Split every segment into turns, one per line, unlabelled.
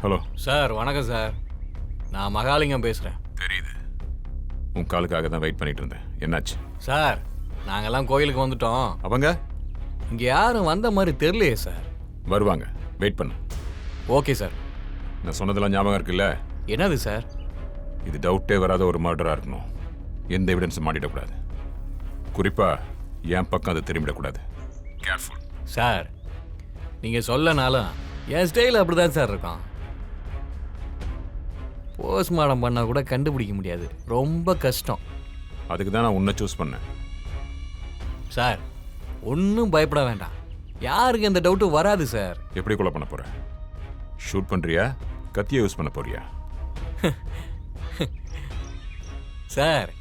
Hello
sir. வணக்கம் sir. நான் மகாலிங்கம் பேசுகிறேன்.
தெரியுது. உன் காலுக்காக தான் வெயிட் பண்ணிட்டு இருந்தேன். என்னாச்சு
சார்? நாங்கெல்லாம் கோயிலுக்கு வந்துட்டோம்.
அவங்க?
இங்கே யாரும் வந்த மாதிரி தெரியலையே சார்.
வருவாங்க, வெயிட் பண்ணு.
Okay sir.
நான் சொன்னதெல்லாம் ஞாபகம் இருக்குல்ல?
என்னது சார்?
இது டவுட்டே வராத ஒரு மர்டராக இருக்கணும். எந்த எவிடன்ஸும் மாட்டிடக்கூடாது. குறிப்பாக என் பக்கம் அதை திரும்பிடக்கூடாது. Careful
sir. நீங்கள் சொல்லனாலும் என் ஸ்டைல் அப்படி தான் சார் இருக்கும். போஸ்ட்மார்ட்டம் பண்ணால் கூட கண்டுபிடிக்க முடியாது. ரொம்ப கஷ்டம்.
அதுக்கு தான் நான் உன்னை சூஸ் பண்ணேன்.
சார், ஒன்றும் பயப்பட வேண்டாம். யாருக்கு எந்த டவுட்டும் வராது சார்.
எப்படி கொலை பண்ண போற? ஷூட் பண்ணுறியா, கத்தியை யூஸ் பண்ண போறியா?
சார்,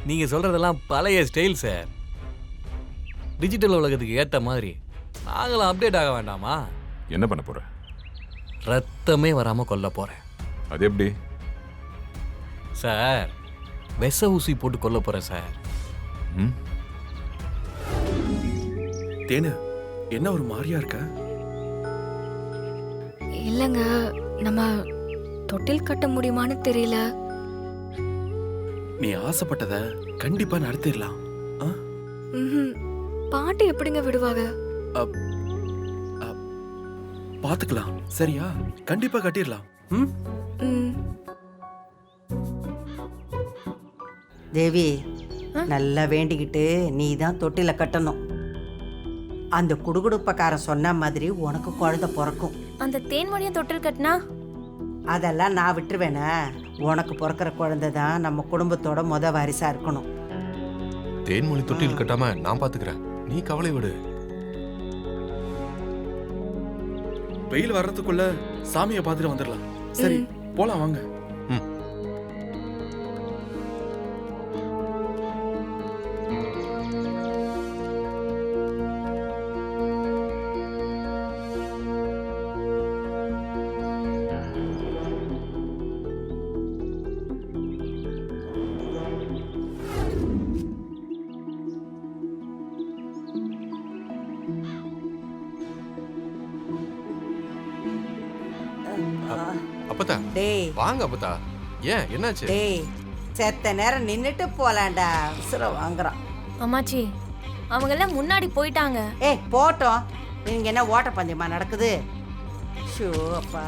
நீங்கள் சொல்கிறதெல்லாம் பழைய ஸ்டைல் சார். டிஜிட்டல் உலகத்துக்கு ஏற்ற மாதிரி நாங்களும் அப்டேட் ஆக வேண்டாமா?
என்ன பண்ண போற?
ரத்தமே வராமல் கொல்ல போகிறேன்.
அது எப்படி?
சார், விஷ ஊசி போட்டு கொல்ல போகிறேன் சார்.
தேனு, என்ன ஒரு மாதிரியா இருக்க?
இல்லைங்க, நம்ம தொட்டில் கட்ட முடியுமான்னு தெரியல.
நீ ஆசைப்பட்டத கண்டிப்பா நடத்திடலாம்.
பாட்டி எப்படிங்க விடுவாங்க?
பாத்துக்கலாம், சரியா? கண்டிப்பா கட்டிடலாம்.
தேவி, நல்லா வேண்டிக்கிட்டு நீ தான் தொட்டில கட்டணும். அந்த குடுகுடுப்பக்காரன் சொன்ன மாதிரி உனக்கு குழந்தை பிறக்கும்.
அந்த தேன்மொழியும் தொட்டில் கட்டினா
அதெல்லாம் நான் விட்டுருவேனே. உனக்கு பிறக்கிற குழந்தை தான் நம்ம குடும்பத்தோட முத வாரிசா இருக்கணும்.
தேன்மொழி தொட்டில் கட்டாம நான் பாத்துக்கிறேன், நீ கவலை விடு.
வெயில் வர்றதுக்குள்ள சாமியை பார்த்துட்டு வந்துடலாம். சரி, போலாம் வாங்க.
அப்பத்தா
டேய்
வாங்க அப்பத்தா. ஏன், என்னாச்சு?
டேய், செத்த நேரம் நின்னுட்டு போலாம்டா. உசுர வாங்குறான்.
அம்மாச்சி, அவங்க எல்லாம் முன்னாடி போயிட்டாங்க.
ஏய் போட்டோம். நீங்க என்ன ஓட்ட பந்தயமா நடக்குது? ஷோ அப்பா.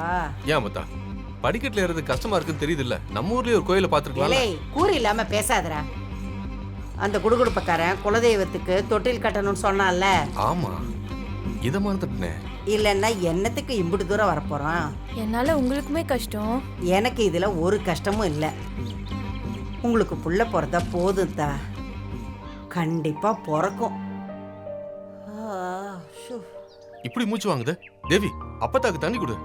ஏன் அப்பத்தா, படிக்கட்டுல ஏறது கஷ்டமா இருக்குன்னு தெரியுது இல்ல? நம்ம ஊர்லயே ஒரு கோயில பாத்துருக்கலாம்.
ஏய், கூறு இல்லாம பேசாதடா. அந்த குடுகுடுப்பக்காரன் குலதெய்வத்துக்கு தொட்டில் கட்டணும்னு சொன்னான்ல.
ஆமா, இத மறந்துட்டேனே.
இல்லைன்னா என்னத்துக்கு இம்புட்டு தூரம் வரப்போறான்?
என்னால உங்களுக்குமே கஷ்டம்.
எனக்கு இதுல ஒரு கஷ்டமும் இல்லை. உங்களுக்கு புள்ள பிறந்தா போதும் தா. கண்டிப்பா பிறக்கும்.
இப்படி மூச்சு வாங்குது. தேவி, அப்பத்தாக்கு தண்ணி கொடு.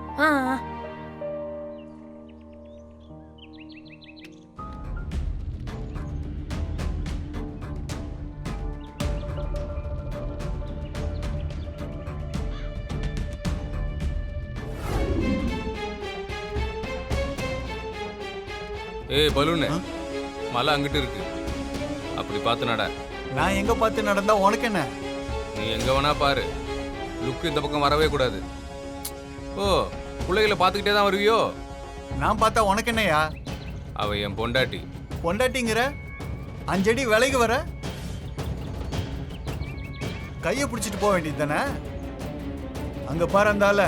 ஏய் பலூனு, மலை அங்கிட்டு இருக்கு, அப்படி பார்த்து நட.
நான் எங்க பார்த்து நடந்தா உனக்கு என்ன?
நீ எங்க வேணா பாரு, லுக்கு இந்த பக்கம் வரவே கூடாது. ஓ, பிள்ளைகளை பார்த்துக்கிட்டே தான் வருவியோ?
நான் பார்த்தா உனக்கு என்னையா?
அவ என் பொண்டாட்டி.
பொண்டாட்டிங்கிற 5 அடி விலைக்கு வர கையை பிடிச்சிட்டு போக வேண்டியது தானே? அங்க பாரு, அந்த ஆள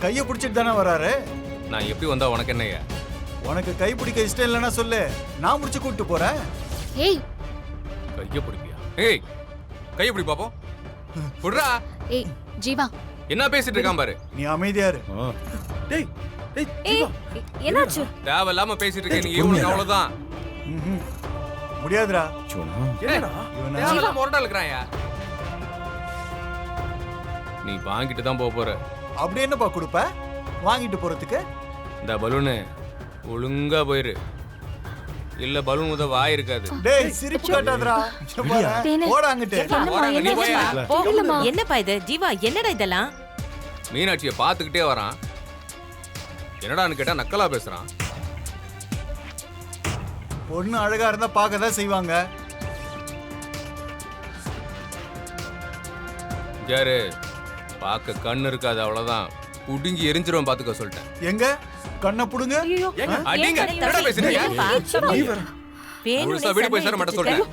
கையை பிடிச்சிட்டு தானே வராரு.
நான் எப்படி வந்தா உனக்கு என்னையா?
உனக்கு கை பிடிக்க இஷ்டம் இல்லைன்னா சொல்லு, நான் முடிச்சு கூப்பிட்டு போறேன்.
ஏய்,
கைய பிடிப்பியா? ஏய், கைய பிடி பாப்போம். புடுறா.
ஏய் ஜீவா,
என்ன பேசிட்டு இருக்கான் பாரு.
நீ அமைதியா இரு.
டேய் டேய்,
ஏய் என்னாச்சு?
தேவையில்லாம பேசிட்டு இருக்க நீ. இவனுக்கு அவ்வளவுதான்.
முடியாதுடா.
என்னடா?
தேவையில்லாம முரட்டா இருக்கிறாயா? நீ வாங்கிட்டு தான் போக போற.
அப்படி என்னப்பா கொடுப்ப வாங்கிட்டு போறதுக்கு?
இந்த பலூனு ஒழுங்கா போயிரு, இல்ல பலூன் உத வாய் இருக்காது.
டேய், சிரிப்பு காட்டாதடா. போடா அங்கிட்டு.
என்னப்பா இது ஜீவா, என்னடா இதெல்லாம்?
மீனாட்சியை பார்த்துக்கிட்டே வரான், என்னடான்னு கேட்டா நக்கலா பேசுறான்.
பொண்ணு அழகா இருந்தா பார்க்க தான் செய்வாங்க.
யாரு
பார்க்க கண்ணு இருக்காது அவ்வளவுதான். புடுங்கி எரிஞ்சிருவேன் பாத்துக்க சொல்லிட்டேன்.
எங்க கண்ணை புடுங்க.
அடிங்க. என்னடா பேசுறீங்க? முழுசா வீடு போய் சேர மாட்டேன் சொல்றேன்.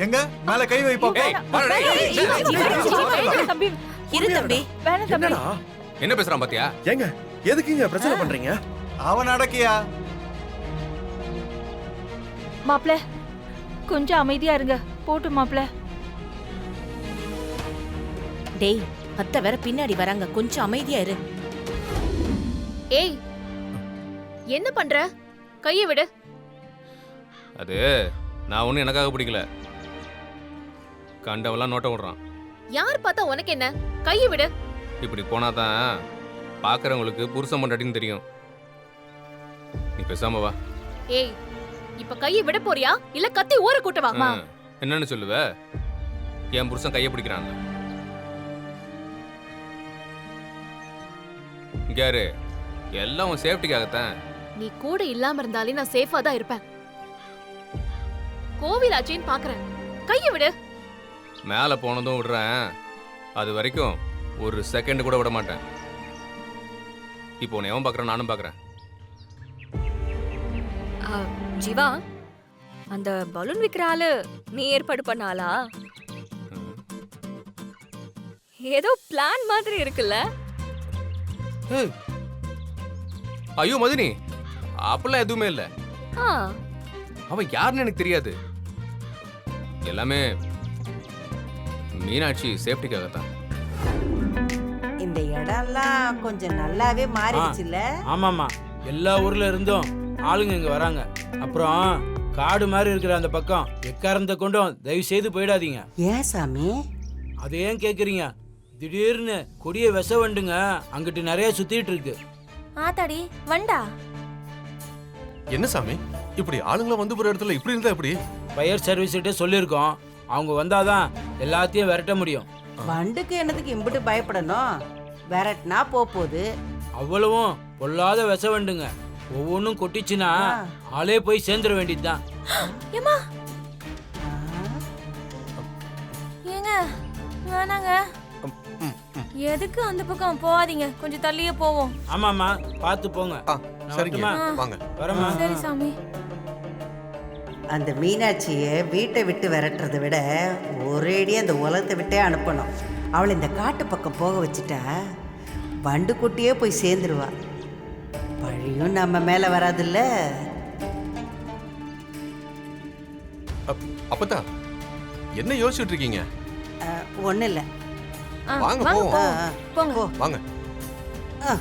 எங்க மேல கை வை பாப்போம்.
ஏய், வாடா டேய்.
இரு தம்பி.
என்னடா
என்ன பேசுறான் பாத்தியா?
ஏங்க எதுக்குங்க பிரச்சனை பண்றீங்க?
அவன் அடக்கியா?
மாப்ள கொஞ்சம் அமைதியா இருங்க. போட்டு மாப்ள.
டேய் அத்தை வேற பின்னாடி வராங்க, கொஞ்சம் அமைதியா இரு.
ஏய் என்ன பண்ற? கையை விடு.
அது நான் ஒன்னும் எனக்காக பிடிக்கல. கண்டவெல்லாம் நோட்ட விடுறான்.
யார் பார்த்தா உனக்கு என்ன? கையை விடு.
இப்படி போனாதான் பாக்குறவங்களுக்கு புருஷன் பொண்டாட்டின்னு தெரியும். நீ பேசாம வா.
ஏய் இப்ப கையை விட போறியா இல்ல கத்தி ஊற கூட்டவா?
என்னன்னு சொல்லுவ? என் புருஷன் கையை பிடிக்கிறான். யாரு எல்லாம் உன் சேஃப்டிக்காகத்தான்.
நீ கூட இல்லாம இருந்தாலே நான் சேஃபா தான் இருப்பேன். கோவில் ஆச்சேன்னு பாக்குறேன். கையை விடு.
மேல போனதும் விடுறேன், அது வரைக்கும் ஒரு செகண்ட் கூட விட மாட்டேன். இப்போ உன்னை எவன் பாக்குறேன்? நானும் பாக்குறேன்.
ஜீவா அந்த பலூன் விக்கிற ஆளு நீ ஏற்பாடு பண்ணாளா? ஏதோ பிளான் மாதிரி இருக்குல்ல?
ஏய், ஐயோ மதினி, அப்படிலாம் எதுவுமே இல்ல.
ஆ,
அவன் யாருன்னு எனக்கு தெரியாது. எல்லாமே மீனாட்சி சேஃப்டிக்காகத்தான்.
இந்த இடம்லாம் கொஞ்சம் நல்லாவே மாறிடுச்சுல்ல?
ஆமாம்மா, எல்லா ஊர்ல இருந்தும் ஆளுங்க இங்க வராங்க. அப்புறம் காடு மாதிரி இருக்கிற அந்த பக்கம் எக்காரந்த கொண்டும் தயவு செய்து போயிடாதீங்க.
ஏன் சாமி?
அதை ஏன் கேக்குறீங்க? திடீர்னு கொடிய விச வண்டுங்க அங்கிட்டு நிறைய சுத்திட்டு இருக்கு.
ஆத்தாடி வண்டா.
என்ன சாமி இப்படி ஆளுங்கள வந்து போற இடத்துல இப்படி இருந்தா எப்படி?
ஃபயர் சர்வீஸ்கிட்ட சொல்லியிருக்கோம். அவங்க வந்தாதான் எல்லாத்தையும் விரட்ட முடியும்.
வண்டுக்கு என்னதுக்கு இம்பிட்டு பயப்படணும்? விரட்டினா போகுது.
அவ்வளவும் பொல்லாத விச வண்டுங்க. ஒவ்வொன்றும் கொட்டிச்சுன்னா ஆளே போய் சேர்ந்துட வேண்டியதுதான்.
ஏங்க வேணாங்க. எதுக்கு அந்த பக்கம் போகாதீங்க, கொஞ்சம் தள்ளியே போவோம்.
ஆமாம்மா, பார்த்து போங்க.
சரிங்க வாங்க.
வரமா?
சரி சாமி.
அந்த மீனாட்சியை வீட்டை விட்டு விரட்டுறதை விட ஒரேடியாக அந்த உலகத்தை விட்டே அனுப்பணும். அவளை இந்த காட்டு பக்கம் போக வச்சுட்டா வண்டு குட்டியே போய் சேர்ந்துருவா. பழியும் நம்ம மேலே வராதுல்ல?
அப்பதா என்ன யோசிச்சுட்டு இருக்கீங்க?
ஒன்றும் இல்லை.
வாங்க போவோம்.
போங்க.
வாங்க.
ஆ